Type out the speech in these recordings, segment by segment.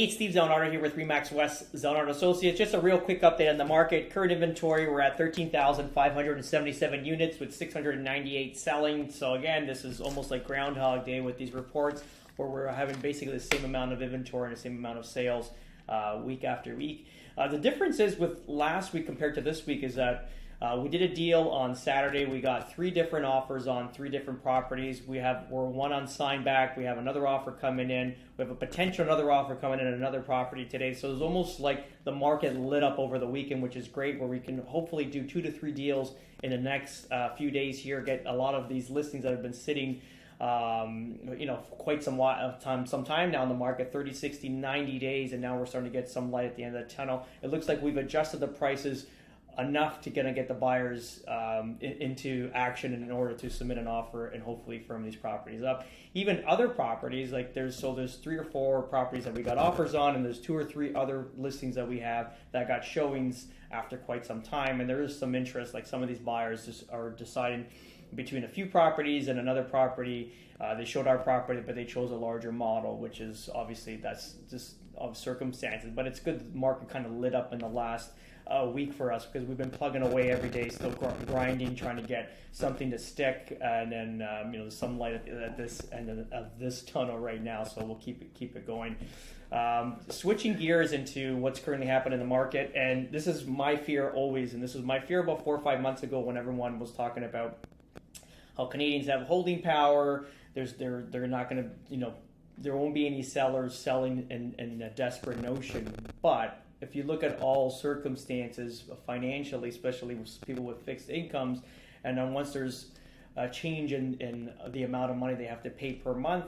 Hey, it's Steve Zelnardo here with Remax West Zelnardo Associates. Just a real quick update on the market. Current inventory, we're at 13,577 units with 698 selling. So again, this is almost like Groundhog Day with these reports where we're having basically the same amount of inventory and the same amount of sales week after week. The difference is with last week compared to this week is that we did a deal on Saturday. We got 3 different offers on 3 different properties. We're one on sign back. We have another offer coming in. We have a potential another offer coming in on another property today. So it's almost like the market lit up over the weekend, which is great, where we can hopefully do 2 to 3 deals in the next few days here, get a lot of these listings that have been sitting quite some time now in the market, 30, 60, 90 days, and now we're starting to get some light at the end of the tunnel. It looks like we've adjusted the prices enough to get the buyers into action in order to submit an offer and hopefully firm these properties up. Even other properties, like there's 3 or 4 properties that we got offers on, and there's 2 or 3 other listings that we have that got showings after quite some time, and there is some interest. Like some of these buyers just are deciding between a few properties and another property. They showed our property, but they chose a larger model, which is obviously that's just of circumstances. But it's good the market kind of lit up in the last week for us, because we've been plugging away every day, still grinding, trying to get something to stick, and then there's some light at this end of this tunnel right now, so we'll keep it going. Switching gears into what's currently happening in the market, and this is my fear always, and this was my fear about 4 or 5 months ago when everyone was talking about how Canadians have holding power. They're not going to, there won't be any sellers selling in a desperate notion, but if you look at all circumstances financially, especially with people with fixed incomes, and then once there's a change in the amount of money they have to pay per month,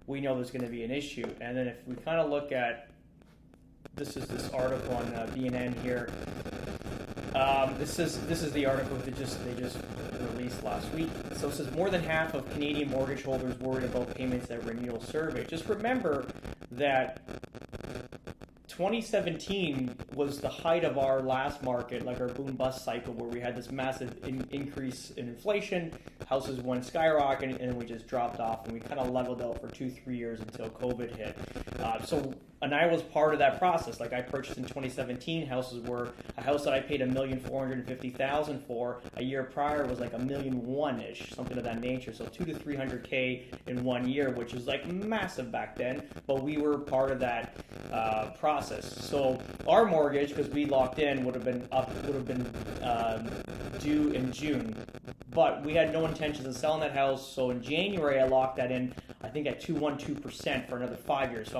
we know there's going to be an issue. And then if we kind of look at, this article on BNN here. This is the article they just released last week. So it says more than half of Canadian mortgage holders worried about payments at renewal survey. Just remember that 2017 was the height of our last market, like our boom bust cycle, where we had this massive increase in inflation, houses went skyrocketing, and we just dropped off, and we kind of leveled out for 2-3 years until COVID hit. And I was part of that process. Like I purchased in 2017, a house that I paid $1,450,000 for. A year prior was like $1,001,000-ish, something of that nature. So $200,000 to $300,000 in 1 year, which was like massive back then. But we were part of that process. So our mortgage, because we locked in, would have been due in June. But we had no intentions of selling that house. So in January, I locked that in, I think at 2.12% for another 5 years. So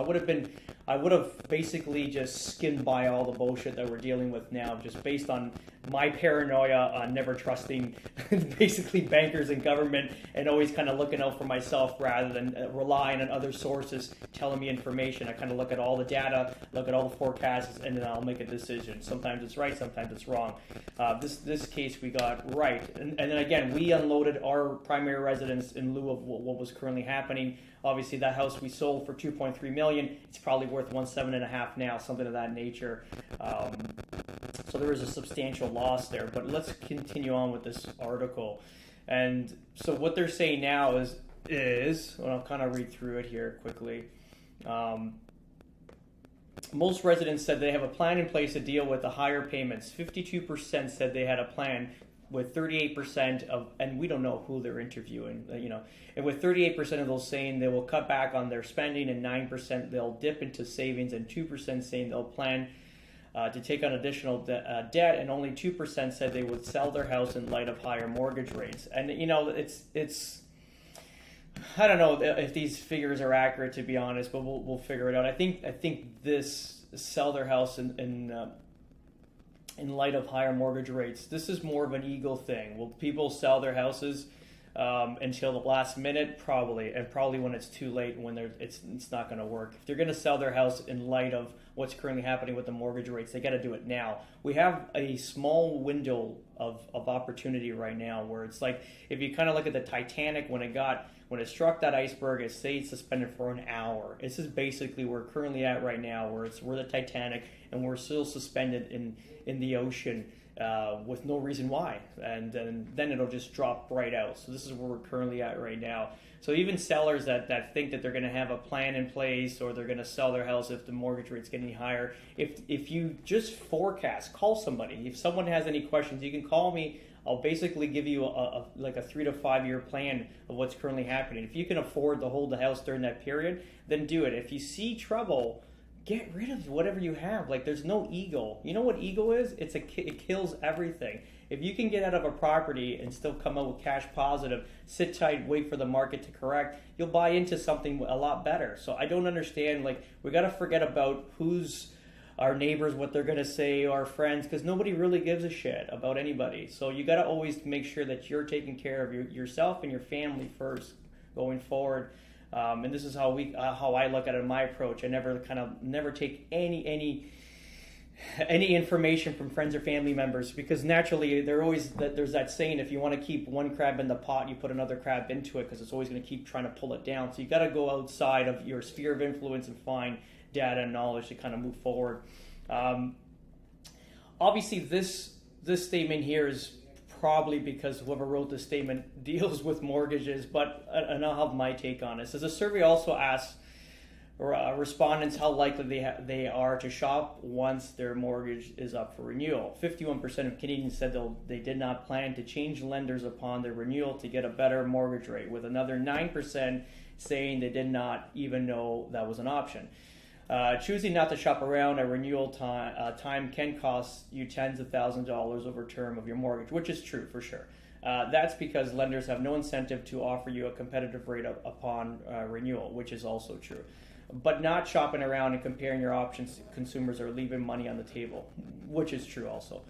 I would have basically just skimmed by all the bullshit that we're dealing with now, just based on my paranoia on never trusting basically bankers and government, and always kind of looking out for myself rather than relying on other sources telling me information. I kind of look at all the data, look at all the forecasts, and then I'll make a decision. Sometimes it's right, sometimes it's wrong. This case we got right. And then again, we unloaded our primary residence in lieu of what was currently happening. Obviously, that house we sold for $2.3 million. It's probably worth $1.7 million now, something of that nature. So there was a substantial loss there. But let's continue on with this article. And so what they're saying now is well, I'll kind of read through it here quickly. Most residents said they have a plan in place to deal with the higher payments. 52% said they had a plan, with 38% of, and we don't know who they're interviewing, and with 38% of those saying they will cut back on their spending, and 9% they'll dip into savings, and 2% saying they'll plan to take on additional debt, and only 2% said they would sell their house in light of higher mortgage rates. And it's I don't know if these figures are accurate, to be honest, but we'll figure it out. I think this sell their house in light of higher mortgage rates, this is more of an ego thing. Will people sell their houses until the last minute? Probably, and probably when it's too late, when it's not going to work. If they're going to sell their house in light of what's currently happening with the mortgage rates, they got to do it now. We have a small window of opportunity right now, where it's like, if you kind of look at the Titanic, when it struck that iceberg, it stayed suspended for an hour. This is basically where we're currently at right now, where we're the Titanic, and we're still suspended in the ocean. with no reason why, and then it'll just drop right out. So this is where we're currently at right now. So even sellers that think that they're going to have a plan in place, or they're going to sell their house if the mortgage rate's getting higher, if you just forecast, call somebody. If someone has any questions, you can call me. I'll basically give you like a 3 to 5 year plan of what's currently happening. If you can afford to hold the house during that period, then do it. If you see trouble, get rid of whatever you have. Like, there's no ego. You know what ego is? It kills everything. If you can get out of a property and still come out with cash positive, sit tight, wait for the market to correct, you'll buy into something a lot better. So I don't understand, like, we got to forget about who's our neighbors, what they're going to say, our friends, because nobody really gives a shit about anybody. So you got to always make sure that you're taking care of yourself and your family first going forward. And this is how I look at it, my approach. I never take any information from friends or family members, because naturally there's that saying, if you want to keep one crab in the pot, you put another crab into it, because it's always going to keep trying to pull it down. So you got to go outside of your sphere of influence and find data and knowledge to kind of move forward. Obviously, this statement here is probably because whoever wrote this statement deals with mortgages, but and I'll have my take on it. So the survey also asks respondents how likely they are to shop once their mortgage is up for renewal. 51% of Canadians said they did not plan to change lenders upon their renewal to get a better mortgage rate, with another 9% saying they did not even know that was an option. Choosing not to shop around at renewal time can cost you tens of thousands of dollars over term of your mortgage, which is true for sure. That's because lenders have no incentive to offer you a competitive rate upon renewal, which is also true. But not shopping around and comparing your options, consumers are leaving money on the table, which is true also.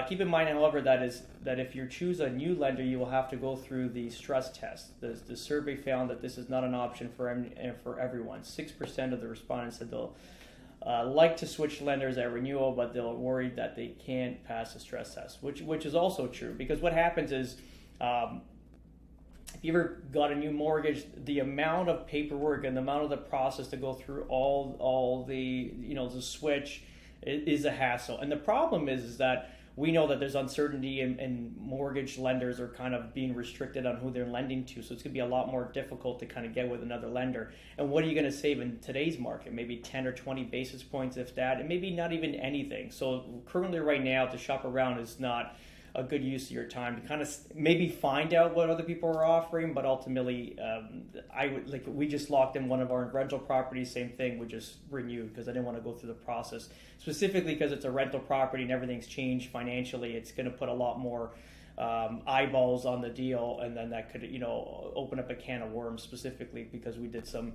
Keep in mind, however, that if you choose a new lender, you will have to go through the stress test. The survey found that this is not an option for everyone. 6% of the respondents said they'll like to switch lenders at renewal, but they're worried that they can't pass the stress test, which is also true. Because what happens is, if you ever got a new mortgage, the amount of paperwork and the amount of the process to go through all the the switch is a hassle. And the problem is that we know that there's uncertainty, and mortgage lenders are kind of being restricted on who they're lending to. So it's going to be a lot more difficult to kind of get with another lender. And what are you going to save in today's market? Maybe 10 or 20 basis points, if that, and maybe not even anything. So currently right now, to shop around is not a good use of your time, to kind of maybe find out what other people are offering, but ultimately, we just locked in one of our rental properties. Same thing, we just renewed because I didn't want to go through the process, specifically because it's a rental property and everything's changed financially. It's going to put a lot more eyeballs on the deal, and then that could open up a can of worms, specifically because we did some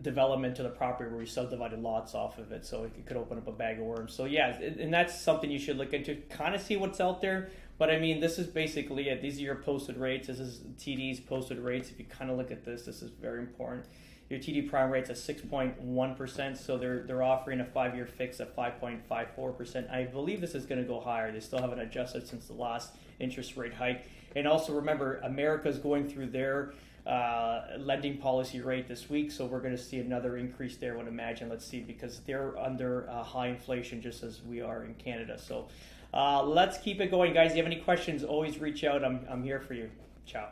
development to the property where we subdivided lots off of it, so it could open up a bag of worms. So yeah, and that's something you should look into, kind of see what's out there. But I mean, this is basically it. These are your posted rates. This is TD's posted rates. If you kind of look at this is very important. Your TD prime rate's at 6.1%, so they're offering a 5-year fix at 5.54%. I believe this is going to go higher. They still haven't adjusted since the last interest rate hike. And also remember, America's going through their lending policy rate this week, so we're going to see another increase there, I would imagine. Let's see, because they're under high inflation just as we are in Canada. So let's keep it going, guys. If you have any questions, always reach out. I'm here for you. Ciao.